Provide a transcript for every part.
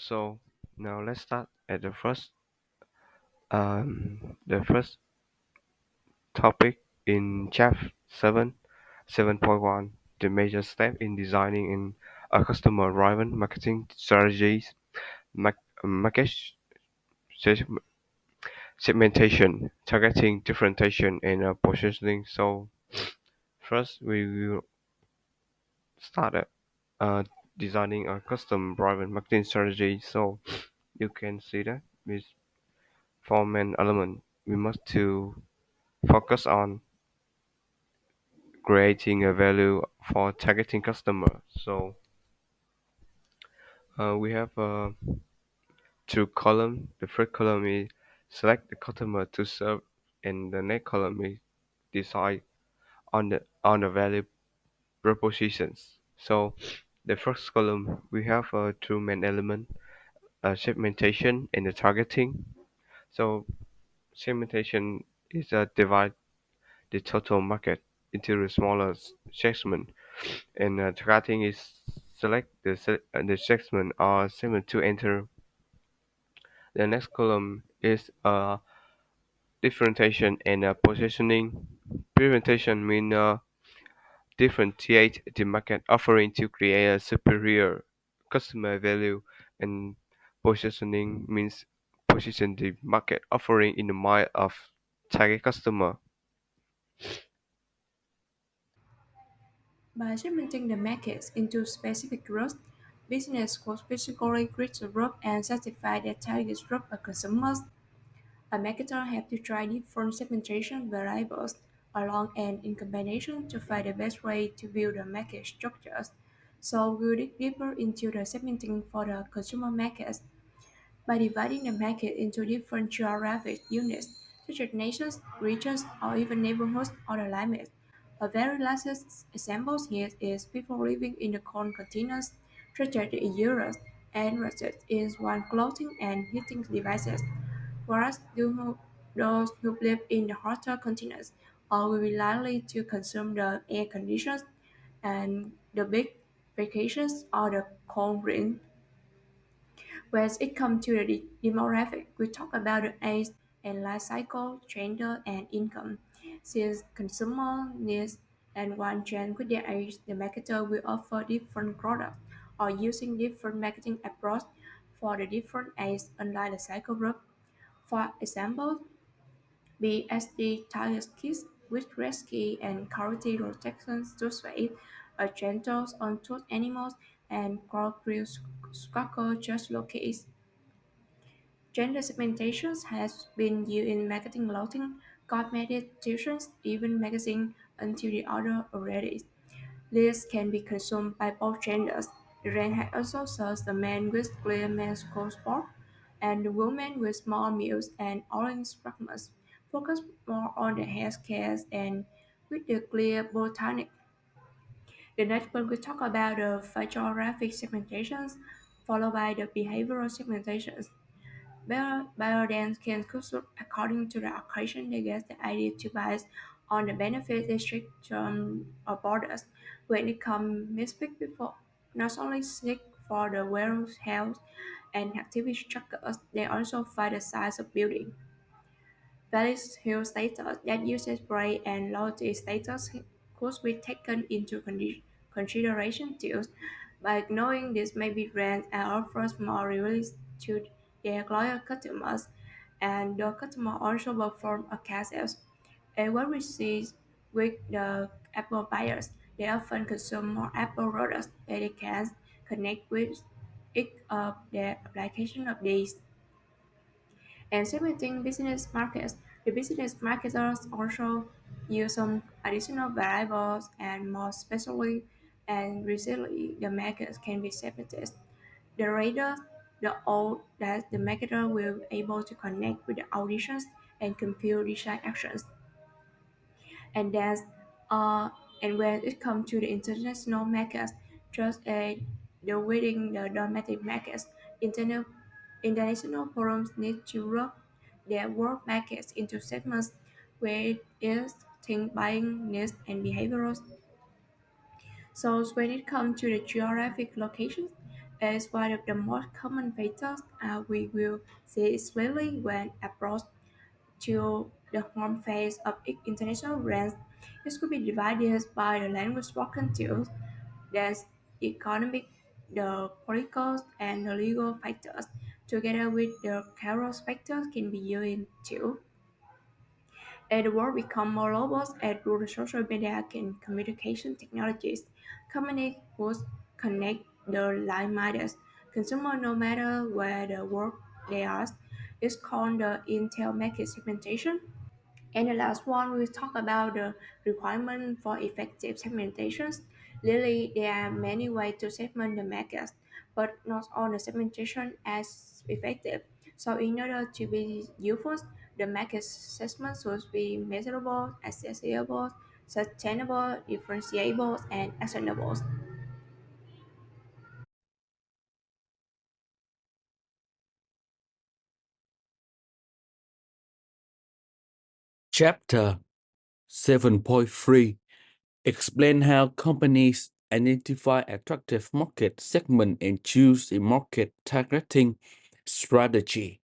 So now let's start at the first topic in chapter 7.1, the major step in designing in a customer-driven marketing strategies, market se- segmentation, targeting, differentiation, and positioning. So first we will start at uh, designing a custom-driven marketing strategy. So you can see that with four main element. We must to focus on creating a value for targeting customer. So we have two column. The first column is select the customer to serve, and the next column is decide on the value propositions. So the first column we have two main element: segmentation and the targeting. So segmentation is divide the total market into a smaller segment, and targeting is select the segment or segment to enter. The next column is differentiation and positioning. Differentiation means differentiate the market offering to create a superior customer value, and positioning means position the market offering in the mind of target customer. By segmenting the markets into specific groups, business could specifically reach a group and satisfy their target group of consumers. A marketer has to try different segmentation variables along and in combination to find the best way to build the market structures. So we'll dig deeper into the segmenting for the consumer markets by dividing the market into different geographic units, such as nations, regions, or even neighborhoods or the limits. A very last example here is people living in the cold continents, such as in Europe, and Russia is one clothing and heating devices, whereas those who live in the hotter continents are will be likely to consume the air conditions and the big vacations or the cold drink. When it comes to the demographic, we talk about the age and life cycle, gender, and income. Since consumer needs and want change with their age, the marketer will offer different products or using different marketing approach for the different age unlike the cycle group. For example, BSD targets kids with rescue and quality protections to save a gentle on tooth animals and corporeal squawker just locates. Gender segmentation has been used in marketing clothing, cosmetic, tuitions, even magazine until the order already. These can be consumed by both genders. The brand has also serves the men with clear men's coat sport and the women with small meals and orange fragments, focus more on the hair care and with the clear botanic. The next one we talk about the physiographic segmentations, followed by the behavioral segmentations. Biodance can consult according to the occasion. They get the idea to base on the benefit district or borders. When it comes mispick people not only seek for the well health and activity trackers, they also find the size of building. Values health status that uses grade and loyalty status could be taken into consideration too. By knowing this may be brand and offers more rewards to their loyal customers, and the customer also perform a cash sales. And what we see with the Apple buyers, they often consume more Apple products that they can connect with each of their application of these. And segmenting business markets, the business marketers also use some additional variables and more specially and recently the markets can be segmented. The radar, the all that the marketer will be able to connect with the auditions and compute design actions. And that's and when it comes to the international markets, just the within the domestic markets, international firms need to group their world markets into segments where is think buying needs and behaviors. So when it comes to the geographic locations, is one of the most common factors we will see clearly when approached to the home phase of international brands. It could be divided by the language spoken to, the economic, the political, and the legal factors, together with the career factors can be used too. As the world becomes more robust and through the social media and communication technologies, companies would connect the like-minded consumer no matter where the world they are. It's called the Intel market segmentation. And the last one, we talk about the requirement for effective segmentations. Really, there are many ways to segment the market, but not all the segmentation as effective. So in order to be useful, the market segment should be measurable, accessible, sustainable, differentiable, and actionable. Chapter 7.3 explain how companies identify attractive market segment and choose a market targeting strategy.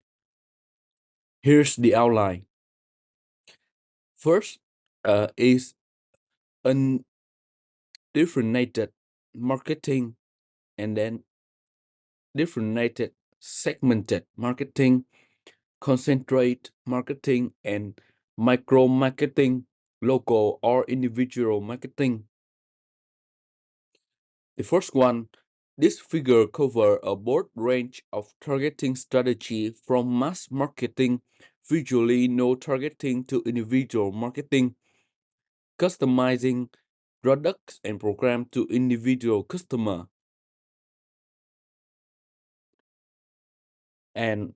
Here's the outline. First is undifferentiated marketing and then differentiated segmented marketing, concentrate marketing, and micro marketing, local or individual marketing. The first one, this figure cover a broad range of targeting strategy from mass marketing, visually no targeting to individual marketing, customizing products and program to individual customer. And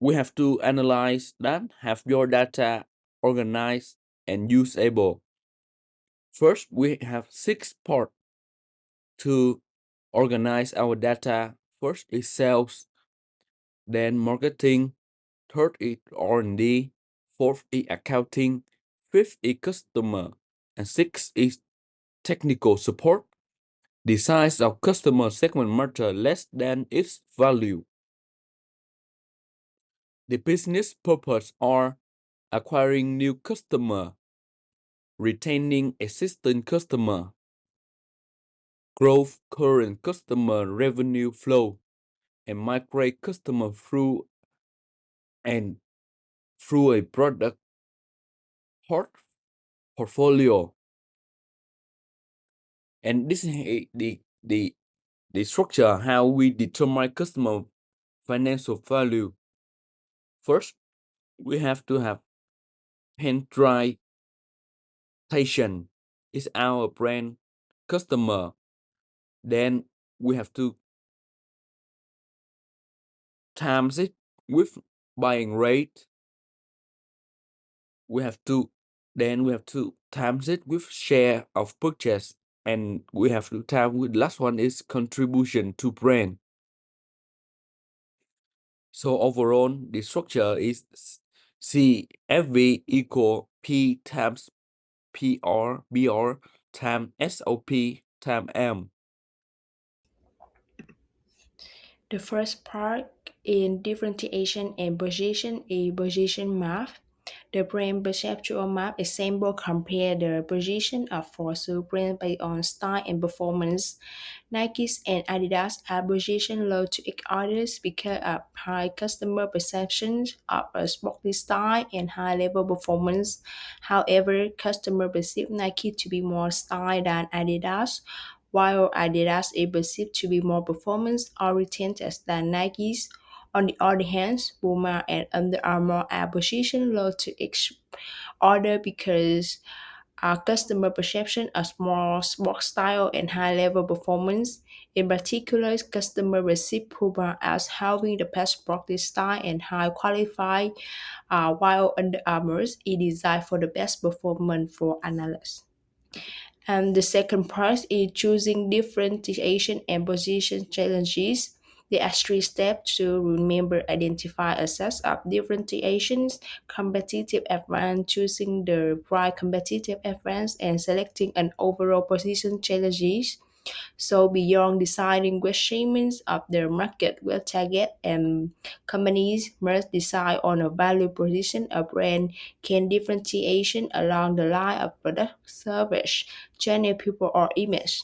we have to analyze that, have your data organized and usable. First, we have 6 parts to organize our data. First is sales, then marketing, third is R&D, fourth is accounting, fifth is customer, and sixth is technical support. The size of customer segment matter less than its value. The business purpose are acquiring new customer, retaining existing customer, growth current customer revenue flow, and migrate customer through and through a product portfolio. And this is the structure how we determine customer financial value. First, we have to have penetration is our brand customer. Then we have to times it with buying rate. We have to then we have to times it with share of purchase, and we have to time with last one is contribution to brand. So overall, the structure is CFV equal P times BR times SOP times M. The first part in differentiation and position is position map. The brand perceptual map example compare the position of fossil brands based on style and performance. Nikes and Adidas are positioned low to each others because of high customer perceptions of a sporty style and high level performance. However, customers perceive Nike to be more style than Adidas, while Adidas is perceived to be more performance-oriented than Nike's. On the other hand, Puma and Under Armour are positioned low to each other because our customer perception of more sport style and high-level performance. In particular, customer receive Puma as having the best sporty style and high qualified, while Under Armour is designed for the best performance for analysts. And the second part is choosing differentiation and position challenges. There are 3 steps to remember, identify, assess of differentiations, competitive advance, choosing the right competitive advance, and selecting an overall position challenges. So beyond deciding which segments of the market will target, and companies must decide on a value proposition a brand can differentiation along the line of product, service, channel, people, or image.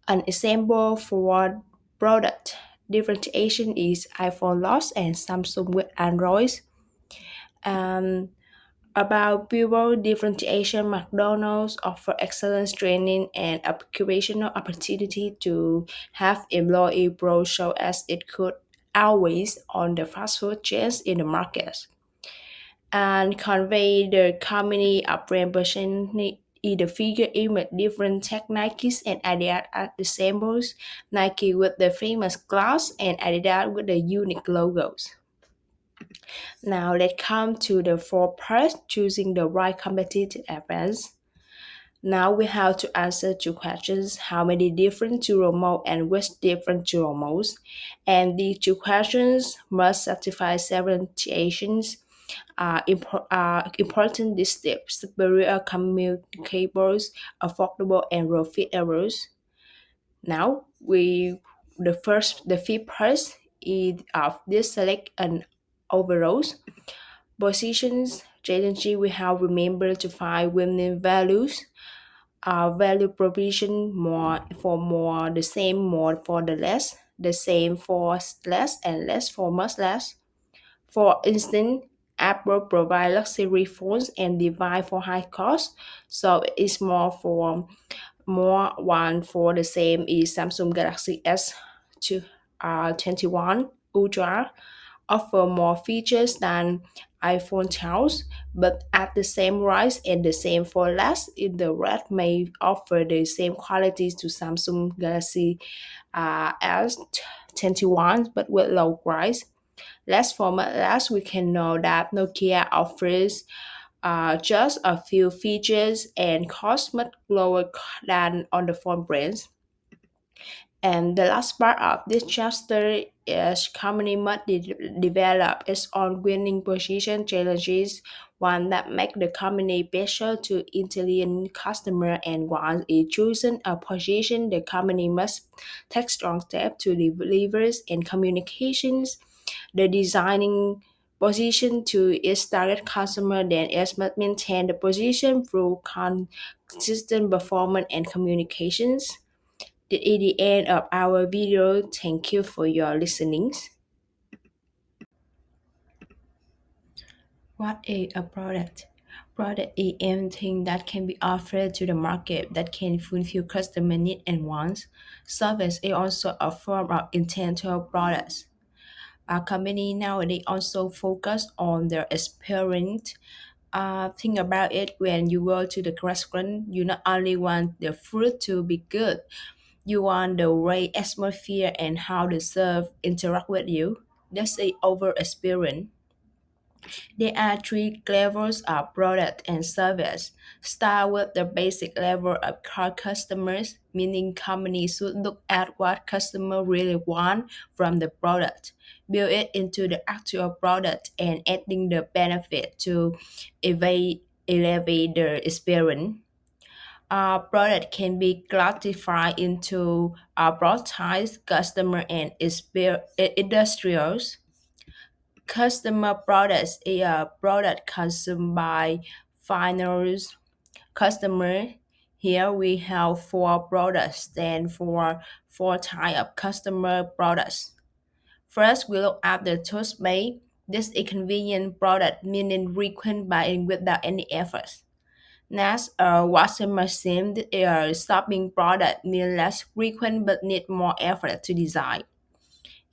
An example for product differentiation is iPhone Lost and Samsung with Android. Um, about people differentiation, McDonald's offer excellent training and occupational opportunity to have employee pro so as it could always on the fast food chains in the market and convey the company of brand positioning in the figure image different tech Nikes and Adidas as examples. Nike with the famous glass and Adidas with the unique logos. Now let's come to the fourth part, choosing the right competitive advance. Now we have to answer two questions: how many different tool mode and which different tool modes? And these two questions must satisfy several situations. Important these steps: superior communicables, affordable and profitable. Now the fifth part is of this select and overalls. Positions strategy we have remember to find winning values. Value proposition more, the same more for the less, the same for less, and less for much less. For instance, Apple provide luxury phones and device for high cost, so it's more for more one for the same is Samsung Galaxy S21 Ultra offer more features than iPhone 12, but at the same price and the same for less, in the red may offer the same qualities to Samsung Galaxy S21 but with low price. Last format last we can know that Nokia offers just a few features and cost much lower than on the phone brands. And the last part of this chapter is company must develop its own winning position challenges, one that make the company better to intelligent customer, and once it chosen a position, the company must take strong steps to deliver and communications, the designing position to its target customer, then it must maintain the position through consistent performance and communications. This is the end of our video. Thank you for your listening. What is a product? Product is anything that can be offered to the market that can fulfill customer needs and wants. Service is also a form of intangible products. Our company nowadays also focus on their experience. Think about it, when you go to the restaurant, you not only want the food to be good, you want the right atmosphere and how the serve interact with you. That's a over experience. There are three levels of product and service. Start with the basic level of core customers, meaning companies should look at what customer really want from the product, build it into the actual product, and adding the benefit to elevate the experience. Product can be classified into broad types, customer and industrials. Customer products is a product consumed by final customer. Here we have four products stand for four types of customer products. First, we look at the toothpaste. This is a convenient product, meaning frequent buying without any effort. Next, a washing machine. This is a shopping product, means less frequent but need more effort to design.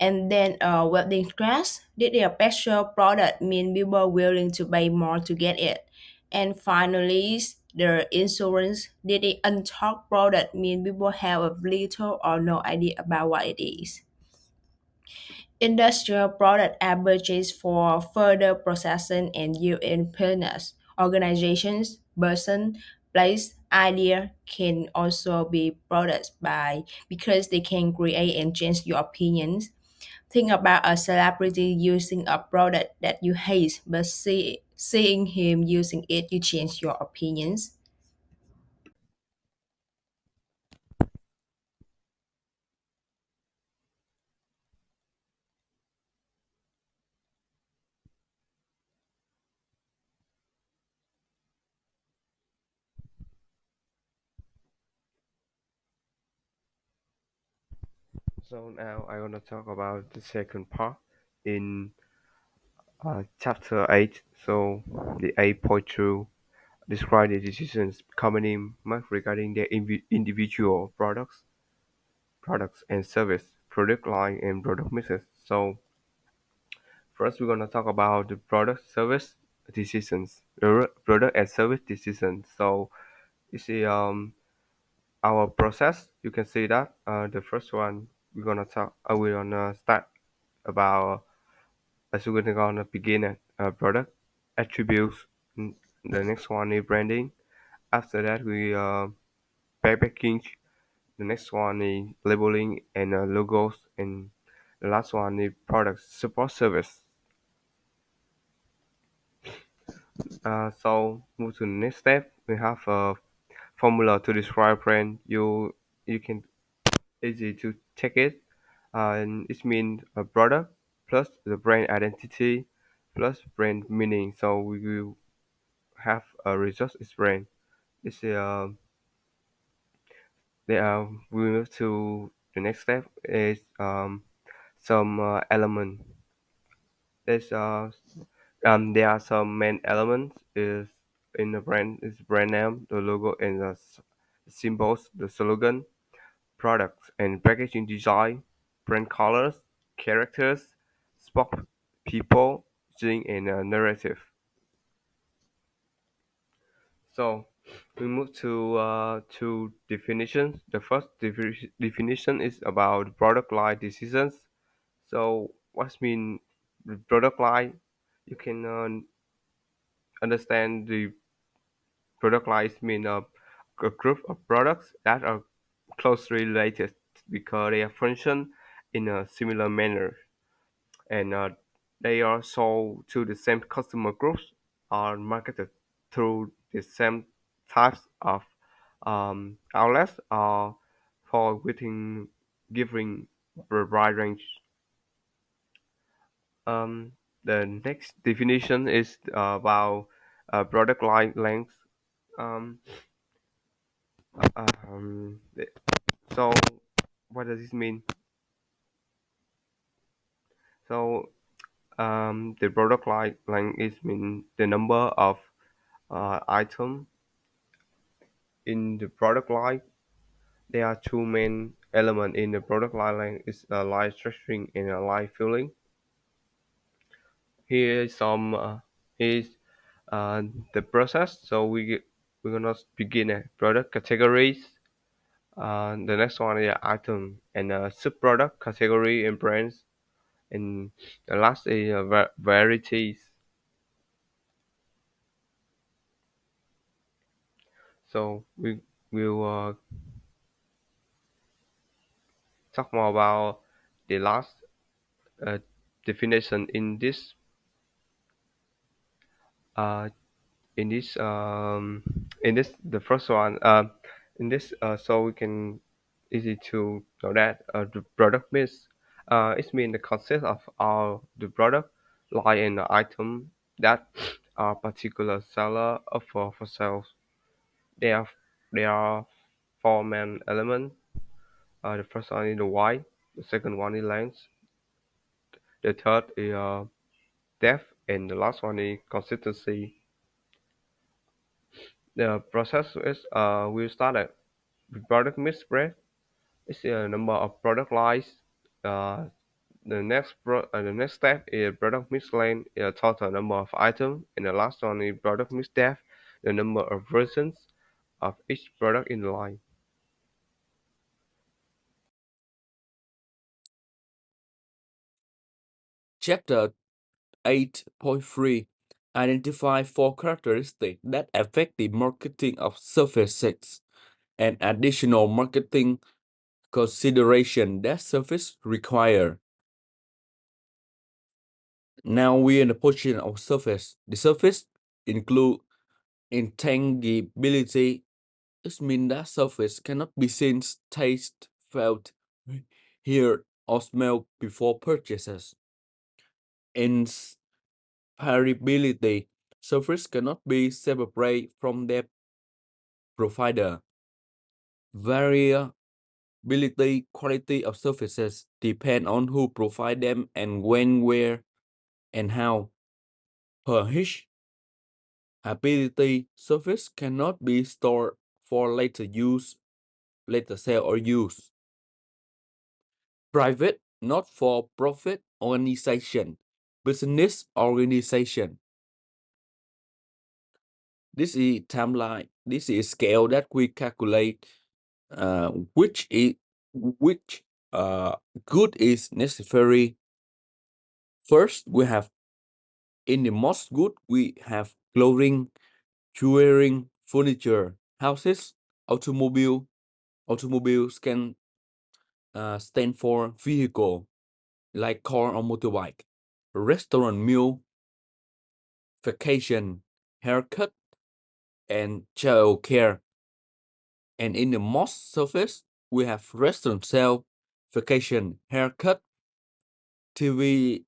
And then wedding dress, did a special product mean people willing to pay more to get it. And finally, the insurance, did the untalked product mean people have a little or no idea about what it is. Industrial product are purchased for further processing and use in business. Organizations, person, place, idea can also be products by because they can create and change your opinions. Think about a celebrity using a product that you hate, but seeing him using it, you change your opinions. So now I want to talk about the second part in chapter 8. So the 8.2 describe the decisions company make regarding their individual products and service, product line and product mixes. So first we're gonna talk about the product service decisions, the product and service decisions. So you see our process. You can see that the first one we're gonna start about as we're gonna begin at product attributes. Mm, The next one is branding. After that, we packaging. The next one is labeling and logos, and the last one is product support service. So move to the next step. We have a formula to describe brand. You can easy to check it, and it means a product plus the brand identity plus brand meaning. So we will have a result is brand. This we move to the next step is some element. There's there are some main elements is in the brand is brand name, the logo, and the symbols, the slogan, products and packaging design, brand colors, characters, spokespeople, people, using and narrative. So we move to definitions. The first definition is about product line decisions. So what's mean the product line? You can understand the product lines mean a group of products that are closely related because they function in a similar manner and they are sold to the same customer groups are marketed through the same types of outlets or for within giving a wide range. Um, the next definition is about product line length. Um, th- so what does this mean? So the product line length is mean the number of item in the product line. There are two main elements in the product line is line structuring and line filling. Here is some is the process. So we're gonna begin at product categories. The next one is item and sub-product category and brands, and the last is varieties. So we will talk more about the last uh, definition uh, in this the first one in this so we can easy to know that the product mix it means the concept of all the product line and the item that a particular seller offer for sales. There are four main elements. The first one is the why, the second one is length, the third is depth, and the last one is consistency. The process is we started with product mix spread. It's a number of product lines. Uh, the next step is product mix length, a total number of items, and the last one is product mix depth, the number of versions of each product in the line. Chapter 8.3 Identify four characteristics that affect the marketing of surfaces and additional marketing consideration that surface require. Now we're in the position of surface. The surface include intangibility. This means that surface cannot be seen, tasted, felt, heard, or smelled before purchases. Inspirability. Surface cannot be separate from their provider. Variability. quality of services depend on who provide them and when, where, and how. Per each ability service cannot be stored for later use, later sale or use. Private, not for profit organization, business organization. This is timeline. This is scale that we calculate which good is necessary. First, we have in the most good we have clothing, jewelry, furniture, houses, automobile. Automobiles can stand for vehicle like car or motorbike. Restaurant, meal, vacation, haircut, and child care. And in the most surface, we have restaurant sale, vacation, haircut, TV,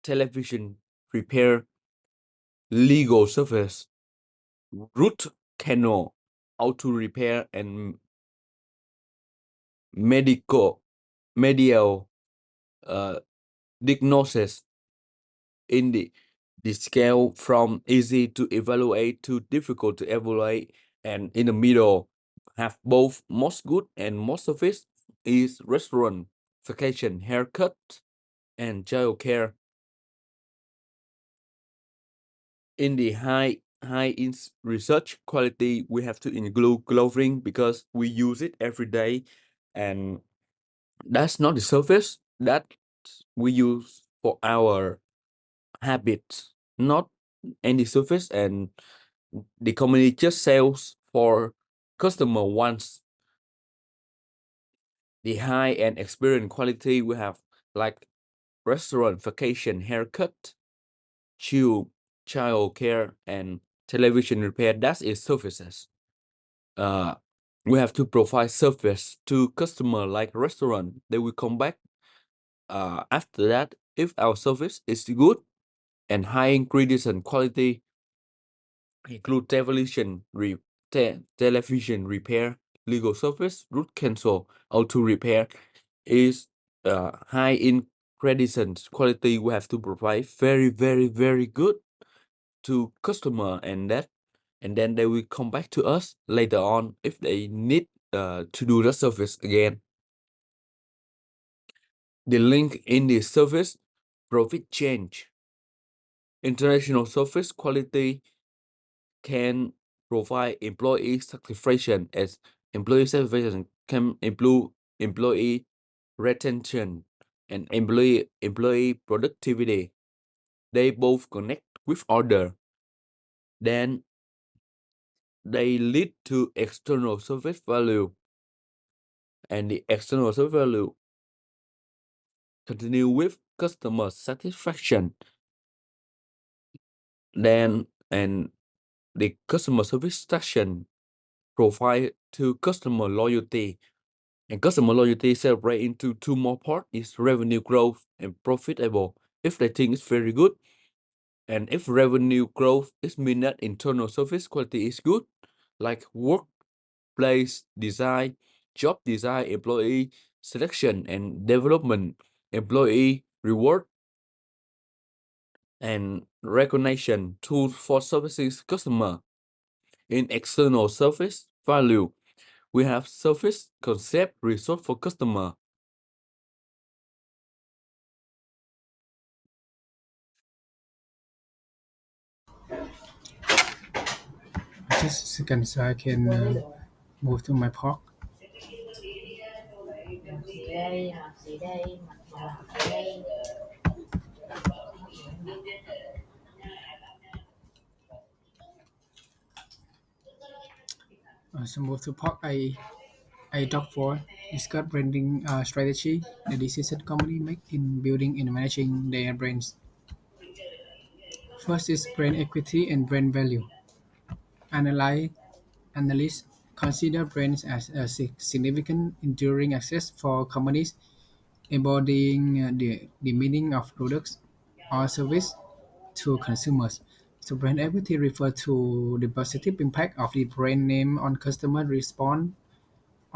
television repair, legal service, root canal, auto repair, and medical uh, diagnosis. In the scale from easy to evaluate to difficult to evaluate, and in the middle have both most good and most service is restaurant, vacation, haircut, and child care. In the high in research quality, we have to include clothing because we use it every day, and that's not the service that we use for our habits, not any service, and the company just sells for customer wants. The high and experience quality we have like restaurant, vacation, haircut, chill, child care, and television repair. That is services. Uh, we have to provide service to customer like restaurant. They will come back. After that, if our service is good and high ingredients and quality, include television repair, legal service, root cancel, auto repair is high in credit quality. We have to provide very good to customer, and then they will come back to us later on if they need to do the service again. The link in the service profit change. International service quality can provide employee satisfaction as employee satisfaction can improve employee retention and employee productivity. They both connect with order. Then they lead to external service value, and the external service value continue with customer satisfaction. Then and the customer service station provide to customer loyalty. And customer loyalty separate into two more parts is revenue growth and profitable. If the thing is very good, and if revenue growth is mean that internal service quality is good, like workplace design, job design, employee selection and development, employee reward and recognition tools for services customer. In external service value, we have service concept resource for customer. Just a second so I can move to my park. So move to park. I talk for discuss branding strategy, the decision company make in building and managing their brands. First is brand equity and brand value. Analyze Analysts consider brands as a significant enduring access for companies embodying the meaning of products or service to consumers. So brand equity refers to the positive impact of the brand name on customer response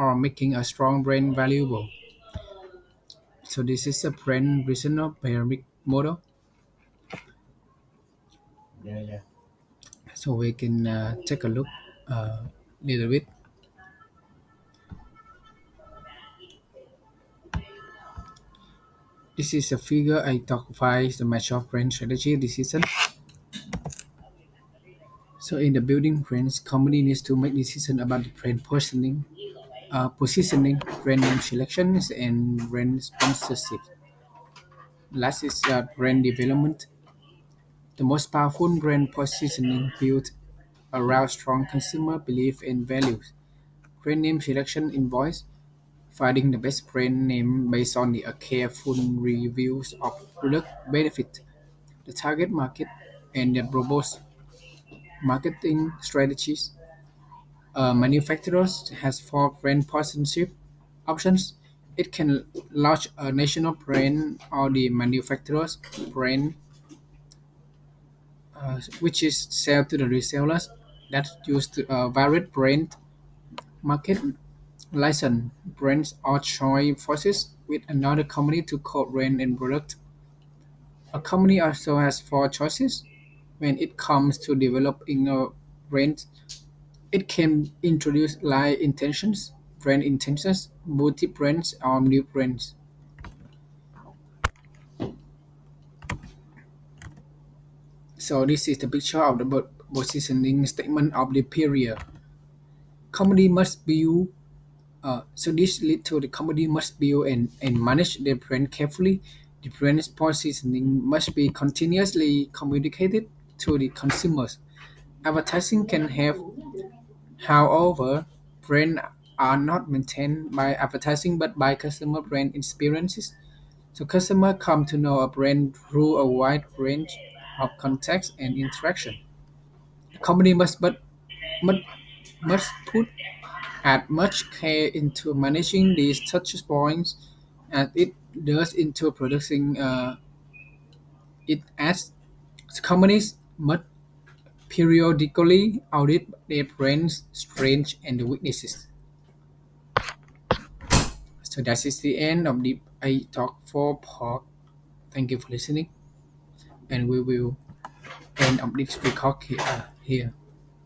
or making a strong brand valuable. So this is a brand reasonable pyramid model. So we can take a look little bit. This is a figure identifies the mature brand strategy decision. So in the building brands, company needs to make decision about the brand positioning, brand name selections, and brand sponsorship. Last is brand development. The most powerful brand positioning built around strong consumer belief and values. Brand name selection involves finding the best brand name based on the careful reviews of product benefit, the target market, and the robust marketing strategies. Manufacturers has four brand sponsorship options. It can launch a national brand or the manufacturer's brand, which is sell to the resellers that use varied brand market license brands or join forces with another company to co-brand and product. A company also has four choices when it comes to developing a brand. It can introduce brand intentions, multi-brands, or new brands. So this is the picture of the positioning statement of the period. Company must build so this lead to the company must build and manage their brand carefully. The brand's positioning must be continuously communicated to the consumers. Advertising can have, however, brand are not maintained by advertising but by customer brand experiences. So customer come to know a brand through a wide range of context and interaction. The company must, must put add much care into managing these touch points as it does into producing it as companies must periodically audit their brand's strengths and weaknesses. So that is the end of the I Talk 4 part. Thank you for listening, and we will end of this record here.